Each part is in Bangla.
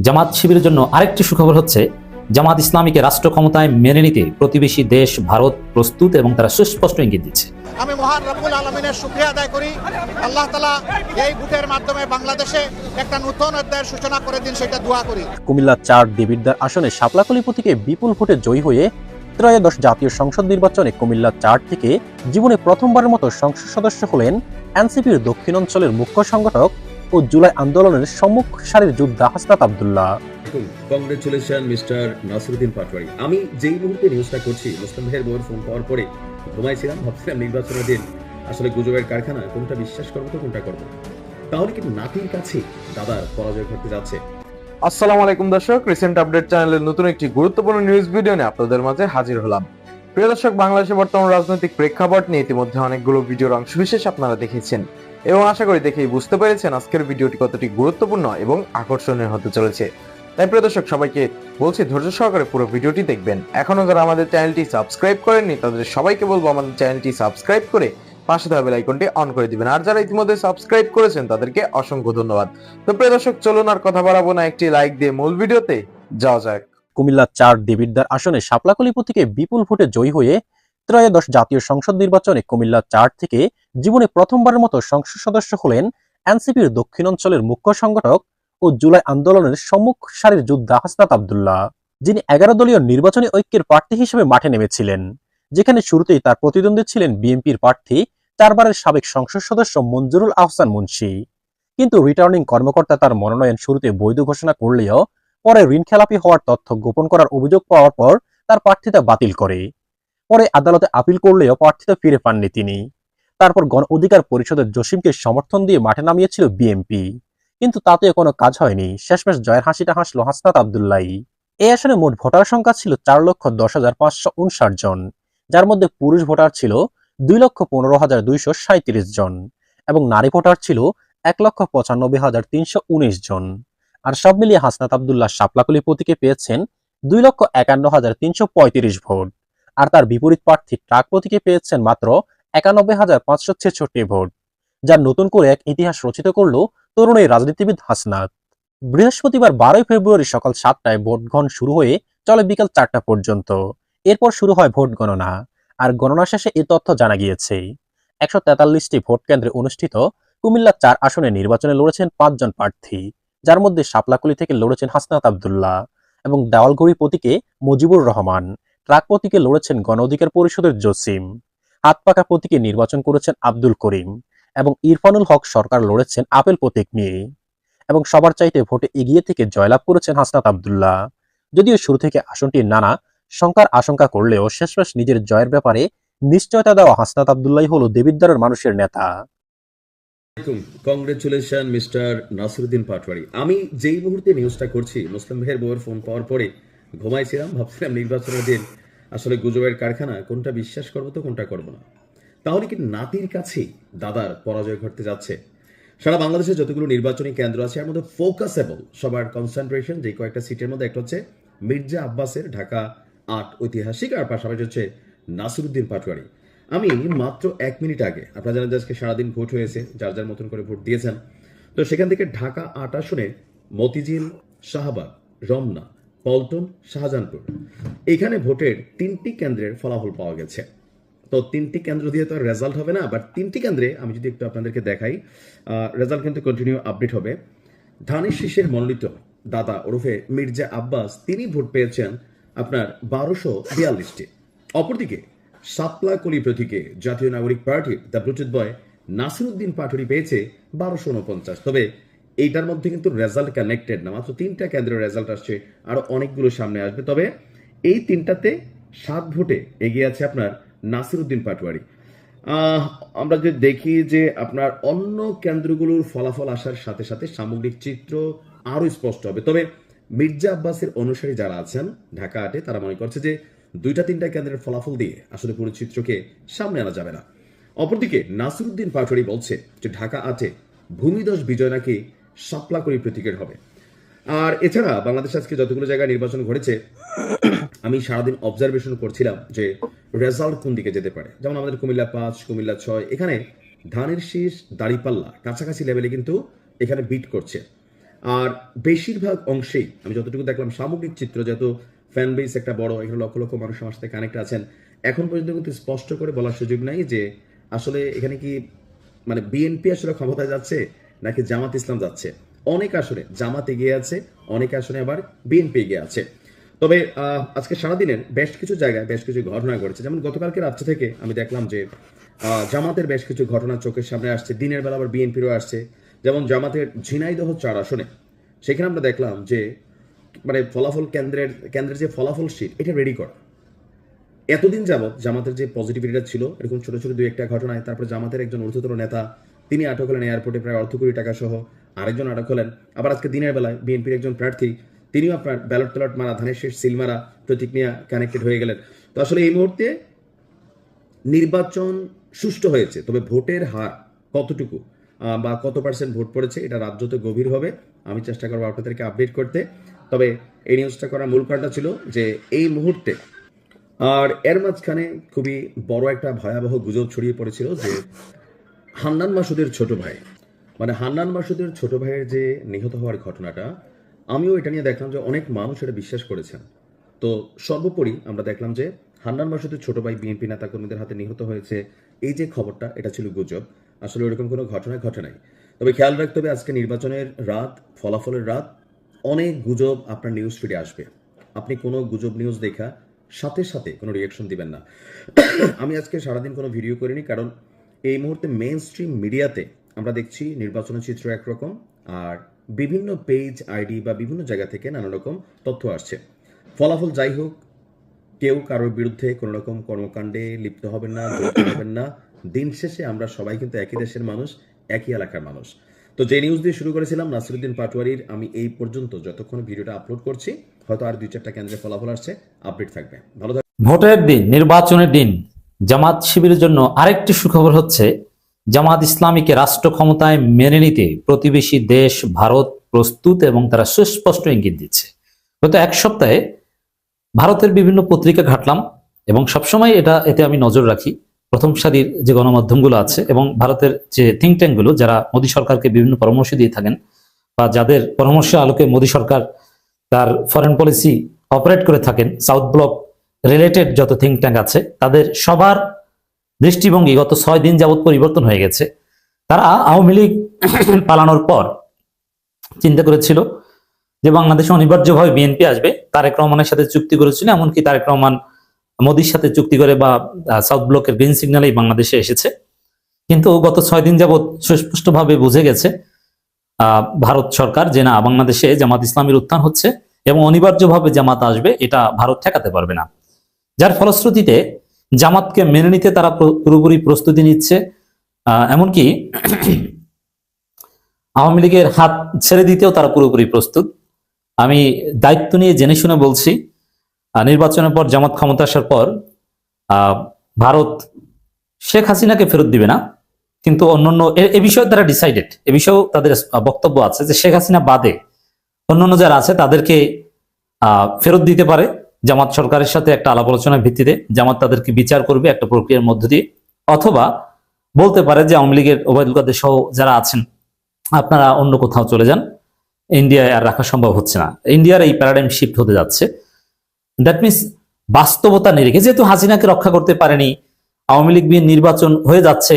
জামাত শিবিরের জন্য আরেকটি সুখবর হচ্ছে, জামাত ইসলামীকে রাষ্ট্র ক্ষমতায় মেনে নিতে প্রতিবেশী দেশ ভারত প্রস্তুত এবং তারা সুস্পষ্ট ইঙ্গিত দিচ্ছে। আমি মহান রব্বুল আলমিনের শুকরিয়া আদায় করি, আল্লাহ তাআলা এই ভোটের মাধ্যমে বাংলাদেশে একটা নতুন অধ্যায়ের সূচনা করে দিন, সেটা দোয়া করি। কুমিল্লা ৪ দেবিদ্বার আসনে শাপলাকলি প্রতীকে বিপুল ভোটে জয়ী হয়ে ত্রয়োদশ জাতীয় সংসদ নির্বাচনে কুমিল্লা ৪ থেকে জীবনে প্রথমবারের মতো সংসদ সদস্য হলেন এনসিপির দক্ষিণ অঞ্চলের মুখ্য সংগঠক ও জুলাই আন্দোলনের সম্মুখ সারির যোদ্ধা হাসনাত আব্দুল্লাহ। Congratulation mister Nasiruddin Patwari. আমি যেই মুহূর্তে নিউজটা করছি, মুসলিম ভাইয়ের বউয়ের ফোন পাওয়ার পরে ঘুমাইছিলাম, ভাবছিলাম নির্বাচনের দিন আসলে গুজবের কারখানা, কোনটা বিশ্বাস করবো তো কোনটা করবো। তাহলে কি নাতির কাছে দাদার পরাজয় ঘটতে যাচ্ছে? আসসালামু আলাইকুম দর্শক, রিসেন্ট আপডেট চ্যানেলের নতুন একটি গুরুত্বপূর্ণ নিউজ ভিডিও নিয়ে আপনাদের মাঝে হাজির হলাম। প্রিয় দর্শক, বাংলাদেশের বর্তমান রাজনৈতিক প্রেক্ষাপট নিয়ে ইতিমধ্যে অনেকগুলো ভিডিওর অংশবিশেষ আপনারা দেখেছেন এবং আশা করি দেখেই বুঝতে পেরেছেন আজকের ভিডিওটি কতটি গুরুত্বপূর্ণ এবং আকর্ষণীয় হতে চলেছে। তাই প্রিয় দর্শক, সবাইকে বলছি ধৈর্য সহকারে পুরো ভিডিওটি দেখবেন। এখনো যারা আমাদের চ্যানেলটি সাবস্ক্রাইব করেননি তাদের সবাইকে বলবো আমাদের চ্যানেলটি সাবস্ক্রাইব করে পাশে থাকা বেল আইকনটি অন করে দিবেন। আর যারা ইতিমধ্যে সাবস্ক্রাইব করেছেন তাদেরকে অসংখ্য ধন্যবাদ। তো প্রিয় দর্শক, চলুন আর কথা বাড়াবো না, একটি লাইক দিয়ে মূল ভিডিওতে যাওয়া যাক। কুমিল্লা ৪ দেবিদ্বার আসনে শাপলাকলি প্রতীকে বিপুল ভোটে জয়ী হয়ে ত্রয়োদশ জাতীয় সংসদ নির্বাচনে কুমিল্লা ৪ থেকে জীবনে প্রথমবারের মতো সংসদ সদস্য হলেন এনসিপির দক্ষিণ অঞ্চলের মুখ্য সংগঠক ও জুলাই আন্দোলনের সম্মুখ সারির যোদ্ধা হাসনাত আব্দুল্লাহ, যিনি ১১ দলীয় নির্বাচনী ঐক্যের প্রার্থী হিসেবে মাঠে নেমেছিলেন, যেখানে শুরুতেই তার প্রতিদ্বন্দ্বী ছিলেন বিএনপির প্রার্থী ৪ বারের সাবেক সংসদ সদস্য মঞ্জুরুল আহসান মুন্সী। কিন্তু রিটার্নিং কর্মকর্তা তার মনোনয়ন শুরুতে বৈধ ঘোষণা করলেও পরে ঋণখেলাপি হওয়ার তথ্য গোপন করার অভিযোগ পাওয়ার পর তার প্রার্থিতা বাতিল করে। পরে আদালতে আপিল করলেও প্রার্থিতা ফিরে পাননি তিনি। তারপর গণ অধিকার পরিষদের জসিমকে সমর্থন দিয়ে মাঠে নামিয়েছিল বিএনপি, কিন্তু তাতেও কোনো কাজ হয়নি। শেষমেশ জয়ের হাসিটা হাসল হাসনাত আব্দুল্লাহই। এই আসনে মোট ভোটার সংখ্যা ছিল ৪,১০,৫৫৯ জন, যার মধ্যে পুরুষ ভোটার ছিল ২,১৫,২৩৭ জন এবং নারী ভোটার ছিল ১,৯৫,৩১৯ জন। আর সব মিলিয়ে হাসনাত আব্দুল্লাহ শাপলাকলি প্রতীকে পেয়েছেন ২,৫১,৩৩৫ ভোট, আর তার বিপরীত প্রার্থী ট্রাক প্রতীকে পেয়েছেন মাত্র ৯১,৫৬৬ ভোট, যা নতুন করে এক ইতিহাস রচিত করল তরুণ এই রাজনীতিবিদ হাসনাত। বৃহস্পতিবার ১২ ফেব্রুয়ারি সকাল ৭টায় ভোট গ্রহণ শুরু হয়ে চলে বিকাল ৪টা পর্যন্ত। এরপর শুরু হয় ভোট গণনা, আর গণনা শেষে এ তথ্য জানা গিয়েছে। ১৪৩টি ভোট কেন্দ্রে অনুষ্ঠিত কুমিল্লা ৪ আসনে নির্বাচনে লড়েছেন ৫ জন প্রার্থী, যার মধ্যে শাপলাকলি থেকে লড়েছেন হাসনাত আব্দুল্লাহ এবং দেওয়ালঘড়ি প্রতীকে মুজিবুর রহমান। ট্রাক প্রতীকে লড়েছেন গণ অধিকার পরিষদের জসিম। হাতপাকা প্রতীকে নির্বাচন করেছেন আব্দুল করিম এবং ইরফানুল হক সরকার লড়েছেন আপেল প্রতীক নিয়ে। এবং সবার চাইতে ভোটে এগিয়ে থেকে জয়লাভ করেছেন হাসনাত আব্দুল্লাহ। যদিও শুরু থেকে আসনটির নানা শঙ্কার আশঙ্কা করলেও শেষমেশ নিজের জয়ের ব্যাপারে নিশ্চয়তা দেওয়া হাসনাত আব্দুল্লাহই হলো দেবিদ্বারের মানুষের নেতা। Congratulation mister Nasiruddin Patwari. আমি যেই মুহূর্তে নিউজটা করছি, মুসলিম ভাইয়ের বউয়ের ফোন পাওয়ার পরে ঘুমাইছিলাম, ভাবছিলাম নির্বাচনের দিন আসলে গুজবের কারখানা, কোনটা বিশ্বাস করবো তো কোনটা করবো না। তাহলে কি নাতির কাছে দাদার পরাজয় ঘটতে যাচ্ছে? সারা বাংলাদেশে যতগুলো নির্বাচনী কেন্দ্র আছে এর মধ্যে ফোকাসেবল সবার কনসেন্ট্রেশন যে কয়েকটা সিটের মধ্যে একটা হচ্ছে মির্জা আব্বাসের ঢাকা ৮ ঐতিহাসিক, আর পাশাপাশি হচ্ছে নাসিরউদ্দিন পাটোয়ারি। আমি মাত্র ১ মিনিট আগে, আপনারা জানেন আজকে সারাদিন ভোট হয়েছে, যার যার মতন করে ভোট দিয়েছেন, তো সেখান থেকে ঢাকা ৮ আসনে মতিঝিল, শাহবাগ, রমনা, পল্টন, শাহজাহানপুর এখানে ভোটের ৩টি কেন্দ্রের ফলাফল পাওয়া গেছে। তো ৩টি কেন্দ্র দিয়ে তো রেজাল্ট হবে না, বাট ৩টি কেন্দ্রে আমি যদি একটু আপনাদেরকে দেখাই, রেজাল্ট কিন্তু কন্টিনিউ আপডেট হবে। ধানের শীষের মনোনীত দাদা ওরফে মির্জা আব্বাস, তিনি ভোট পেয়েছেন আপনার ১২৪২টি। অপরদিকে শাপলাকলি প্রতীকে জাতীয় নাগরিক পার্টির দ্য ব্লুটুথ বয় নাসিরউদ্দিন পাটোয়ারি পেয়েছে ১২৪৯। তবে এইটার মধ্যে কিন্তু রেজাল্ট কানেক্টেড না, মাত্র ৩টা কেন্দ্রের রেজাল্ট আসছে, আরো অনেকগুলো সামনে আসবে। তবে এই ৩টাতে ৭ ভোটে এগিয়ে আছে আপনার নাসিরউদ্দিন পাটোয়ারি। আমরা যদি দেখি যে আপনার অন্য কেন্দ্রগুলোর ফলাফল আসার সাথে সাথে সামগ্রিক চিত্র আরো স্পষ্ট হবে। তবে মির্জা আব্বাসের অনুসারী যারা আছেন ঢাকা ৮-এ, তারা মনে করছে যে ২টা-৩টা কেন্দ্রের ফলাফল দিয়ে আসলে পুরো চিত্রকে সামনে আনা যাবে না। অপরদিকে নাসিরউদ্দিন পাটোয়ারি বলছে যে ঢাকা ৮-এ ভূমিধস বিজয় নাকি শাপলাকলি প্রতীকের হবে। আর এছাড়া বাংলাদেশে আজকে যতগুলো জায়গায় নির্বাচন ঘটেছে, আমি সারাদিন অবজারভেশন করছিলাম যে রেজাল্ট কোন দিকে যেতে পারে। যেমন আমাদের কুমিল্লা ৫, কুমিল্লা ৬, এখানে ধানের শীষ, দাঁড়িপাল্লা কাছাকাছি লেভেলে কিন্তু এখানে বিট করছে। আর বেশিরভাগ অংশেই আমি যতটুকু দেখলাম সামগ্রিক চিত্র, যেহেতু ফ্যান বেস একটা বড়, এখানে লক্ষ লক্ষ মানুষ আমার সাথে কানেক্ট আছেন, এখন পর্যন্ত কিন্তু স্পষ্ট করে বলার সুযোগ নাই যে আসলে এখানে কি মানে বিএনপি আসলে ক্ষমতায় যাচ্ছে নাকি জামাত ইসলাম যাচ্ছে। অনেক আসনে জামাত এগিয়ে আছে, অনেক আসনে আবার বিএনপি এগিয়ে আছে। তবে আজকে সারাদিনের বেশ কিছু জায়গায় বেশ কিছু ঘটনা ঘটেছে। যেমন গতকালকে রাত্রে থেকে আমি দেখলাম যে জামাতের বেশ কিছু ঘটনা চোখের সামনে আসছে, দিনের বেলা আবার বিএনপিরও আসছে। যেমন জামাতের ঝিনাইদহ 4 আসনে সেখানে আমরা দেখলাম যে মানে ফলাফল কেন্দ্রের যে ফলাফল শীট এটা রেডি করা। এতদিন যাবৎ জামাতের যে পজিটিভিটিটা ছিল এরকম ছোট ছোট 2-1টা ঘটনায়, তারপর জামাতের একজন ঊর্ধ্বতন নেতা তিনি আটক হলেন এয়ারপোর্টে প্রায় অর্ধ কোটি টাকা সহ, আরেকজন আটক হলেন। আবার আজকে দিনের বেলায় বিএনপির একজন প্রার্থী তিনিও আপনার ব্যালট ট্যালট মারা, ধানের শেষ সিল মারা প্রতীক নিয়ে কানেক্টেড হয়ে গেলেন। তো আসলে এই মুহূর্তে নির্বাচন সুষ্ঠু হয়েছে, তবে ভোটের হার কতটুকু বা কত % ভোট পড়েছে এটা রাজ্যতে গভীর হবে। আমি চেষ্টা করবো আপনাদেরকে আপডেট করতে। তবে এই নিউজটা করার মূল কারণটা ছিল যে এই মুহূর্তে আর এর মাঝখানে খুবই বড় একটা ভয়াবহ গুজব ছড়িয়ে পড়েছিল যে হান্নান মাসুদের ছোট ভাই, মানে হান্নান মাসুদের ছোট ভাইয়ের যে নিহত হওয়ার ঘটনাটা, আমিও এটা নিয়ে দেখলাম যে অনেক মানুষ এটা বিশ্বাস করেছেন। তো সর্বোপরি আমরা দেখলাম যে হান্নান মাসুদের ছোট ভাই বিএনপি নেতা কর্মীদের হাতে নিহত হয়েছে, এই যে খবরটা এটা ছিল গুজব, আসলে ওরকম কোনো ঘটনা ঘটে নাই। তবে খেয়াল রাখতে হবে আজকে নির্বাচনের রাত, ফলাফলের রাত, অনেক গুজব আপনার নিউজ ফিডে আসবে। আপনি কোনো গুজব নিউজ দেখা সাথে সাথে কোনো রিয়াকশন দিবেন না। আমি আজকে সারাদিন কোনো ভিডিও করিনি, কারণ এই মুহূর্তে মেইন স্ট্রিম মিডিয়াতে আমরা দেখছি নির্বাচনের চিত্র একরকম, আর বিভিন্ন পেজ আইডি বা বিভিন্ন জায়গা থেকে নানা রকম তথ্য আসছে। ফলাফল যাই হোক, কেউ কারোর বিরুদ্ধে কোনো রকম কর্মকাণ্ডে লিপ্ত হবেন না, জড়িত হবেন না। দিন শেষে আমরা সবাই কিন্তু একই দেশের মানুষ, একই এলাকার মানুষ। তো যে নিউজ দিয়ে শুরু করেছিলাম নাসিরুদ্দিন পাটোয়ারির, আমি এই পর্যন্ত যতক্ষণ ভিডিওটা আপলোড করছি হয়তো আর 2-4টা কেন্দ্রে ফলাফল আসছে, আপডেট থাকবে। ভালো থাকবে। ভোটের দিন, নির্বাচনের দিন জামাত শিবিরের জন্য আরেকটি সুখবর হচ্ছে, জামাত ইসলামীকে রাষ্ট্র ক্ষমতায় মেনে নিতে প্রতিবেশী দেশ ভারত প্রস্তুত এবং তারা সুস্পষ্ট ইঙ্গিত দিচ্ছে। গত এক সপ্তাহে ভারতের বিভিন্ন পত্রিকা ঘাটলাম এবং সবসময় এতে আমি নজর রাখি, প্রথম সারির যে গণমাধ্যমগুলো আছে এবং ভারতের যে থিঙ্ক ট্যাঙ্কগুলো যারা মোদী সরকারকে বিভিন্ন পরামর্শ দিয়ে থাকেন বা যাদের পরামর্শের আলোকে মোদী সরকার তার ফরেন পলিসি অপারেট করে থাকেন, সাউথ ব্লক রিলেটেড যত থিঙ্ক ট্যাঙ্ক আছে তাদের সবার দৃষ্টিভঙ্গি গত 6 দিন যাবৎ পরিবর্তন হয়ে গেছে। তারা আওয়ামী লীগ পালানোর পর চিন্তা করেছিল যে বাংলাদেশে অনিবার্যভাবে বিএনপি আসবে, তারেক রহমানের সাথে চুক্তি করেছিল, এমনকি তারেক রহমান মোদীর সাথে চুক্তি করে বা সাউথ ব্লকের গ্রিন সিগন্যালেই বাংলাদেশে এসেছে। কিন্তু গত 6 দিন যাবৎ সুস্পষ্টভাবে বুঝে গেছে ভারত সরকার যে না, বাংলাদেশে জামাত ইসলামীর উত্থান হচ্ছে এবং অনিবার্যভাবে জামাত আসবে, এটা ভারত ঠেকাতে পারবে না। যার ফলশ্রুতিতে জামাতকে মেনে নিতে তারা পুরোপুরি প্রস্তুতি নিচ্ছে, এমনকি আওয়ামী লীগের হাত ছেড়ে দিতেও তারা পুরোপুরি প্রস্তুত। আমি দায়িত্ব নিয়ে জেনে শুনে বলছি, নির্বাচনের পর জামাত ক্ষমতা আসার পর ভারত শেখ হাসিনাকে ফেরত দিবে না, কিন্তু অন্যান্য এ বিষয়ে তারা ডিসাইডেড, এ বিষয়েও তাদের বক্তব্য আছে যে শেখ হাসিনা বাদে অন্যান্য যারা আছে তাদেরকে ফেরত দিতে পারে জামাত সরকারের সাথে একটা আলাপ আলোচনার ভিত্তিতে। জামাত তাদেরকে বিচার করবে একটা প্রক্রিয়ার মধ্য দিয়ে, অথবা বলতে পারে যে আওয়ামী লীগের ওবায়দুল কাদের সহ যারা আছেন আপনারা অন্য কোথাও চলে যান, ইন্ডিয়ায় আর রাখা সম্ভব হচ্ছে না। ইন্ডিয়ার এই প্যারাডাইম শিফট হতে যাচ্ছে। দ্যাট মিনস বাস্তবতা নিরিখে যেহেতু হাসিনাকে রক্ষা করতে পারেনি, আওয়ামী লীগ নির্বাচন হয়ে যাচ্ছে,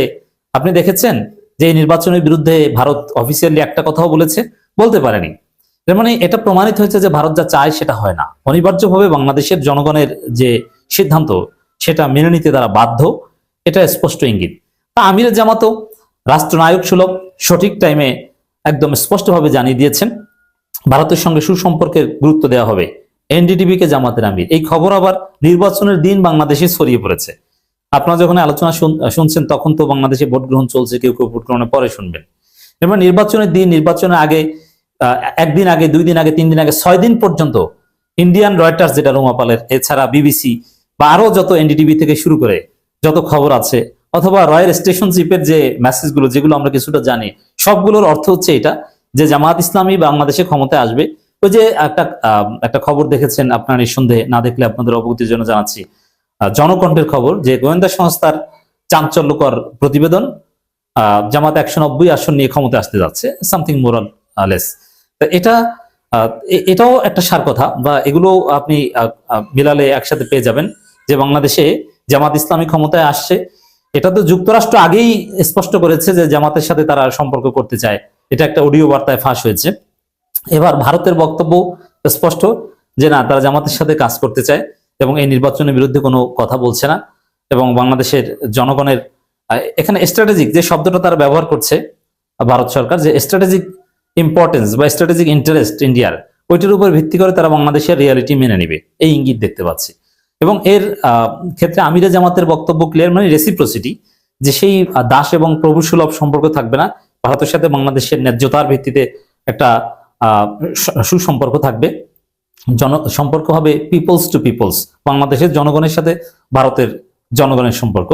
আপনি দেখেছেন যে এই নির্বাচনের বিরুদ্ধে ভারত অফিসিয়ালি একটা কথাও বলতে পারেনি। এর মানে এটা প্রমাণিত হয়েছে যে ভারত যা চায় সেটা হয় না। অনিবার্যভাবে বাংলাদেশের জনগণের যে সিদ্ধান্ত সেটা মেনে নিতে তারা বাধ্য, এটা স্পষ্ট ইঙ্গিত। তা আমিরের জামাতও রাষ্ট্রনায়ক সুলভ সঠিক টাইমে একদম স্পষ্টভাবে জানিয়ে দিয়েছেন ভারতের সঙ্গে সুসম্পর্কের গুরুত্ব দেওয়া হবে। এনডিটিভি কে জামাতের আমির, এই খবর আবার নির্বাচনের দিন বাংলাদেশে ছড়িয়ে পড়েছে। আপনারা যখন আলোচনা শুনছেন তখন তো বাংলাদেশে ভোট গ্রহণ চলছে, কেউ কেউ ভোট গ্রহণের পরে শুনবেন। এবার নির্বাচনের দিন, নির্বাচনের আগে 1 দিন আগে, 2 দিন আগে, 3 দিন আগে, 6 দিন পর্যন্ত ইন্ডিয়ান রয়টার্স যেটা রোমাপালের, এছাড়া বিবিসি বা আরো যত এনডিটিভি থেকে শুরু করে যত খবর আছে, অথবা রয়্যাল স্টেশনশিপের যে মেসেজগুলো যেগুলো আমরা কিছুটা জানি, সবগুলোর অর্থ হচ্ছে এটা যে জামাত ইসলামী বাংলাদেশে ক্ষমতায় আসবে। ওই যে একটা খবর দেখেছেন আপনার, নিঃসন্দেহে না দেখলে আপনাদের অবগতির জন্য জানাচ্ছি, জনকণ্ঠের খবর যে গোয়েন্দা সংস্থার চাঞ্চল্যকর প্রতিবেদন, জামাত 190 আসন নিয়ে ক্ষমতায় আসতে যাচ্ছে, সামথিং মোরাল লেস। তা এটাও একটা সার কথা, বা এগুলো আপনি মিলালে একসাথে পেয়ে যাবেন যে বাংলাদেশে জামাত ইসলামী ক্ষমতায় আসছে। এটা তো যুক্তরাষ্ট্র আগেই স্পষ্ট করেছে যে জামাতের সাথে তারা সম্পর্ক করতে চায়, এটা একটা অডিও বার্তায় ফাঁস হয়েছে। এবার ভারতের বক্তব্য স্পষ্ট যে না, তারা জামাতের সাথে কাজ করতে চায় এবং এই নির্বাচনের বিরুদ্ধে কোনো কথা বলছে না। এবং বাংলাদেশের জনগণের এখানে স্ট্র্যাটেজিক যে শব্দটা তারা ব্যবহার করছে ভারত সরকার, যে স্ট্র্যাটেজিক ইম্পর্টেন্স বা স্ট্র্যাটেজিক ইন্টারেস্ট ইন্ডিয়ার, ওইটার উপর ভিত্তি করে তারা বাংলাদেশের রিয়ালিটি মেনে নেবে, এই ইঙ্গিত দেখতে পাচ্ছি। এবং এর ক্ষেত্রে আমিরে জামাতের বক্তব্য ক্লিয়ার, মানে রেসিপ্রোসিটি, যে সেই দাস এবং প্রভু সুলভ সম্পর্ক থাকবে না, ভারতের সাথে বাংলাদেশের ন্যায্যতার ভিত্তিতে একটা সুসম্পর্ক থাকবে, সম্পর্ক হবে পিপলস টু পিপলস, বাংলাদেশের জনগণের সাথে ভারতের জনগণের সম্পর্ক।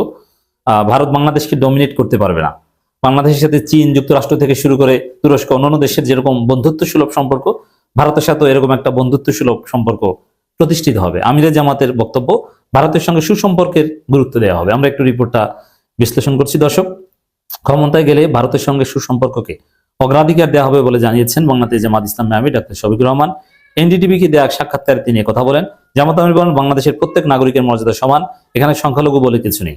ভারত বাংলাদেশকে ডমিনেট করতে পারবে না। বাংলাদেশের সাথে চীন, যুক্তরাষ্ট্র থেকে শুরু করে তুরস্ক, অন্যান্য দেশের যেরকম বন্ধুত্ব সুলভ সম্পর্ক, ভারতের সাথেও এরকম একটা বন্ধুত্ব সুলভ সম্পর্ক প্রতিষ্ঠিত হবে। আমিরে জামাতের বক্তব্য, ভারতের সঙ্গে সুসম্পর্কের গুরুত্ব দেওয়া হবে। আমরা একটু রিপোর্টটা বিশ্লেষণ করছি। দর্শক, ক্ষমতায় গেলে ভারতের সঙ্গে সুসম্পর্ককে অগ্রাধিকার দেওয়া হবে বলে জানিয়েছেন বাংলাদেশ জামাত ইসলামী আমির ডাক্তার শফিকুর রহমান। এনডিটিভিকে দেওয়া সাক্ষাৎকারে তিনি কথা বলেন। জামাত আমির বলেন, বাংলাদেশের প্রত্যেক নাগরিকের মর্যাদা সমান, এখানে সংখ্যালঘু বলে কিছু নেই।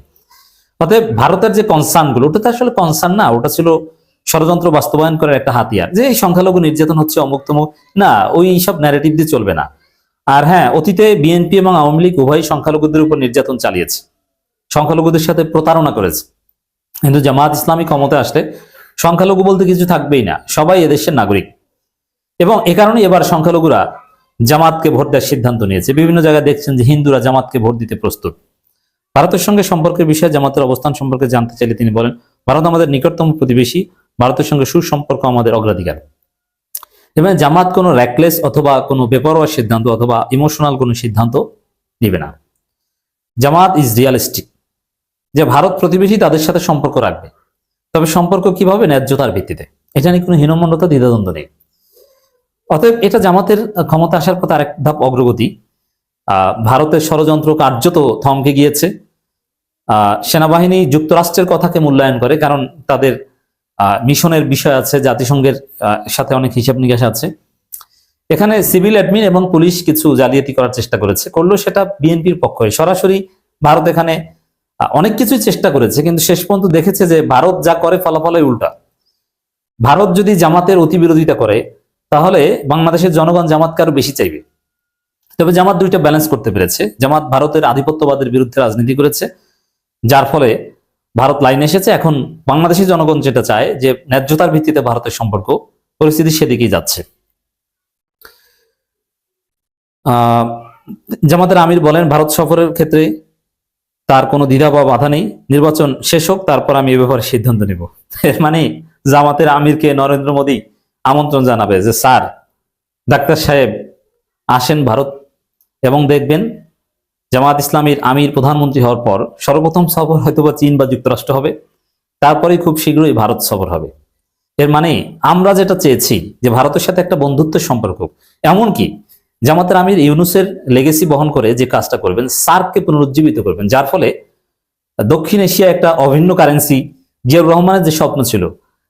অতএব ভারতের যে কনসার্ন গুলো, ওটা তো আসলে কনসার্ন না, ওটা ছিল ষড়যন্ত্র বাস্তবায়ন করার একটা হাতিয়ার, যে এই সংখ্যালঘু নির্যাতন হচ্ছে, অমুক তমুক, না, ওই সব ন্যারেটিভ দিয়ে চলবে না। আর হ্যাঁ, অতীতে বিএনপি এবং আওয়ামী লীগ উভয় সংখ্যালঘুদের উপর নির্যাতন চালিয়েছে, সংখ্যালঘুদের সাথে প্রতারণা করেছে। কিন্তু জামাত ইসলামী ক্ষমতায় আসলে সংখ্যালঘু বলতে কিছু থাকবেই না, সবাই এদেশের নাগরিক। এবং এ কারণে এবার সংখ্যালঘুরা জামাতকে ভোট দেওয়ার সিদ্ধান্ত নিয়েছে। বিভিন্ন জায়গায় দেখছেন যে হিন্দুরা জামাতকে ভোট দিতে প্রস্তুত। ভারতের সঙ্গে সম্পর্কের বিষয়ে জামাতের অবস্থান সম্পর্কে জানতে চাইলে তিনি বলেন, ভারত আমাদের নিকটতম প্রতিবেশী, ভারতের সঙ্গে সুসম্পর্ক আমাদের অগ্রাধিকার। এবং জামাত কোনো র্যাকলেস অথবা কোনো বেপরোয়া সিদ্ধান্ত অথবা ইমোশনাল কোনো সিদ্ধান্ত নেবে না। জামাত ইজ রিয়ালিস্টিক, যে ভারত প্রতিবেশী, তাদের সাথে সম্পর্ক রাখবে, তবে সম্পর্ক কিভাবে? ন্যায্যতার ভিত্তিতে। এটা নিয়ে কোনো হীনমন্যতা, দ্বিধাদ্বন্দ্ব নেই। অতএব এটা জামাতের ক্ষমতা আসার পর আরেক ধাপ অগ্রগতি। ভারতের ষড়যন্ত্র কার্যত থমকে গিয়েছে। সেনাবাহিনী যুক্তরাষ্ট্রের কথাকে মূল্যায়ন করে, কারণ তাদের মিশনের বিষয় আছে, জাতিসংঘের সাথে অনেক হিসাব নিকাশ আছে। এখানে সিভিল অ্যাডমিন এবং পুলিশ কিছু জালিয়াতি করার চেষ্টা করেছে, করলেও সেটা বিএনপির পক্ষে। সরাসরি ভারত এখানে অনেক কিছুই চেষ্টা করেছে, কিন্তু শেষ পর্যন্ত দেখেছে যে ভারত যা করে ফলাফলই উল্টা। ভারত যদি জামাতের অতি বিরোধিতা করে, তাহলে বাংলাদেশের জনগণ জামাতকে আরো বেশি চাইবে। তবে জামাত দুইটা ব্যালেন্স করতে পেরেছে। জামাত ভারতের আধিপত্যবাদের বিরুদ্ধে রাজনীতি করেছে, যার ফলে ভারত লাইনে এসেছে। এখন বাংলাদেশের জনগণ যেটা চায়, যে ন্যায্যতার ভিত্তিতে ভারতের সম্পর্ক, পরিস্থিতি সেদিকেই যাচ্ছে। জামাতের আমির বলেন, ভারত সফরের ক্ষেত্রে তার কোনো দ্বিধা বা বাধা নেই, নির্বাচন শেষ হোক, তারপর আমি এ ব্যাপারে সিদ্ধান্ত নেব। মানে জামাতের আমিরকে নরেন্দ্র মোদী আমন্ত্রণ জানাবে যে স্যার, ডাক্তার সাহেব আসেন ভারত, এবং দেখবেন জামাত ইসলামীর আমির প্রধানমন্ত্রী হওয়ার পর সর্বপ্রথম সফর হয়তোবা চীন বা যুক্তরাষ্ট্র হবে, তারপরে খুব শীঘ্রই ভারত সফর হবে। এর মানে আমরা যেটা চেয়েছি, যে ভারতের সাথে একটা বন্ধুত্বের সম্পর্ক, এমনকি জামাতের আমির ইউনুসের লেগেসি বহন করে যে কাজটা করবেন, সার্ককে পুনরুজ্জীবিত করবেন, যার ফলে দক্ষিণ এশিয়া একটা অভিন্ন কারেন্সি, জিয়াউর রহমানের যে স্বপ্ন ছিল,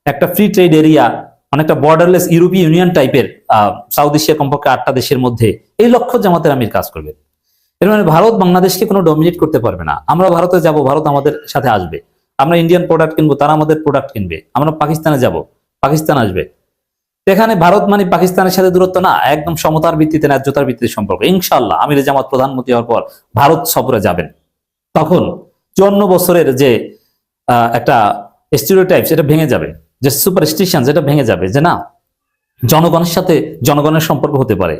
একটা ফ্রি ট্রেড এরিয়া, অনেকটা বর্ডারলেস ইউরোপীয় ইউনিয়ন টাইপের, সাউথ এশিয়া কমপক্ষে 8টা দেশের মধ্যে, এই লক্ষ্য জামাতের আমির কাজ করবে। এর মানে ভারত বাংলাদেশকে কোনো ডমিনেট করতে পারবে না। আমরা ভারতে যাব, ভারত আমাদের সাথে আসবে। আমরা ইন্ডিয়ান প্রোডাক্ট কিনবো, তারা আমাদের প্রোডাক্ট কিনবে। আমরা পাকিস্তানে যাব, পাকিস্তান আসবে। এখানে ভারত মানে পাকিস্তানের সাথে দূরত্ব না, একদম সমতার ভিত্তিতে, ন্যায্যতার ভিত্তিতে সম্পর্ক। ইনশাআল্লাহ আমিরে জামাত প্রধানমন্ত্রী হওয়ার পর ভারত সফরে যাবেন, তখন 54 বছরের যে একটা স্টিরিওটাইপ, সেটা ভেঙে যাবে, যে সুপারস্টিশন, সেটা ভেঙে যাবে, যে না, জনগণের সাথে জনগণের সম্পর্ক হতে পারে।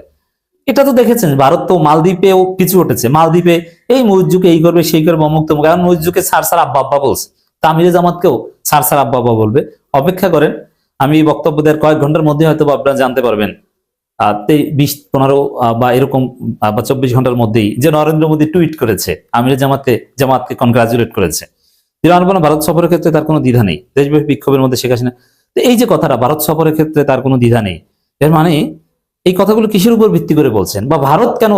এটা তো দেখেছেন, ভারত তো মালদ্বীপেও পিছু উঠেছে। মালদ্বীপে এই মসজিদকে এই করবে, সেই করবে, অমুক তমুক, কারণ মসজিদকে স্যার স্যার আব্বা আব্বা বলছে, তা আমিরে জামাতকেও স্যার স্যার আব্বা আব্বা বলবে। অপেক্ষা করেন, আমি এই বক্তব্য দেওয়ার কয়েক ঘন্টার মধ্যে হয়তো আপনারা জানতে পারবেন, 20-15 বা এরকম বা 24 ঘন্টার মধ্যেই, যে নরেন্দ্র মোদী টুইট করেছে, আমিরে জামাতকে কনগ্রাচুলেট করেছে। ভারত সফরের ক্ষেত্রে তার কোনো দ্বিধা নেই। দেশব্যাপী বিক্ষোভের মধ্যে শেখ হাসিনা, এই যে কথাটা, ভারত সফরের ক্ষেত্রে তার কোনো দ্বিধা নেই, এর মানে এই কথাগুলো কিসের উপর ভিত্তি করে বলছেন? বা ভারত কেন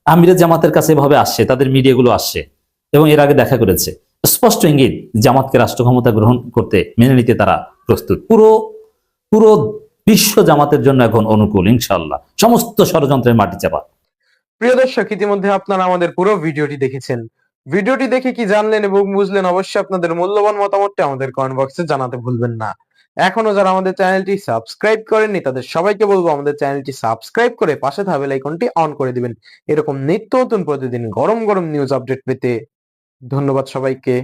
আমিরে জামাতের কাছে এভাবে আসছে, তাদের মিডিয়াগুলো আসছে এবং এর আগে দেখা করেছে, স্পষ্ট ইঙ্গিত জামাতকে রাষ্ট্র ক্ষমতা গ্রহণ করতে, মেনে নিতে তারা প্রস্তুত। পুরো বিশ্ব জামাতের জন্য এখন অনুকূল ইনশাআল্লাহ। সমস্ত ষড়যন্ত্রের মাটি চাপা। প্রিয় দর্শক, ইতিমধ্যে আপনারা আমাদের পুরো ভিডিওটি দেখেছেন। ভিডিওটি দেখে কি জানলেন এবং বুঝলেন, অবশ্যই আপনাদের মূল্যবান মতামতটি আমাদের কমেন্ট বক্সে জানাতে ভুলবেন না। এখনো যারা আমাদের চ্যানেলটি সাবস্ক্রাইব করেননি তাদের সবাইকে বলবো আমাদের চ্যানেলটি সাবস্ক্রাইব করে পাশে থাকা বেল আইকনটি অন করে দিবেন, এরকম নিত্য নতুন প্রতিদিন গরম গরম নিউজ আপডেট পেতে। ধন্যবাদ সবাইকে।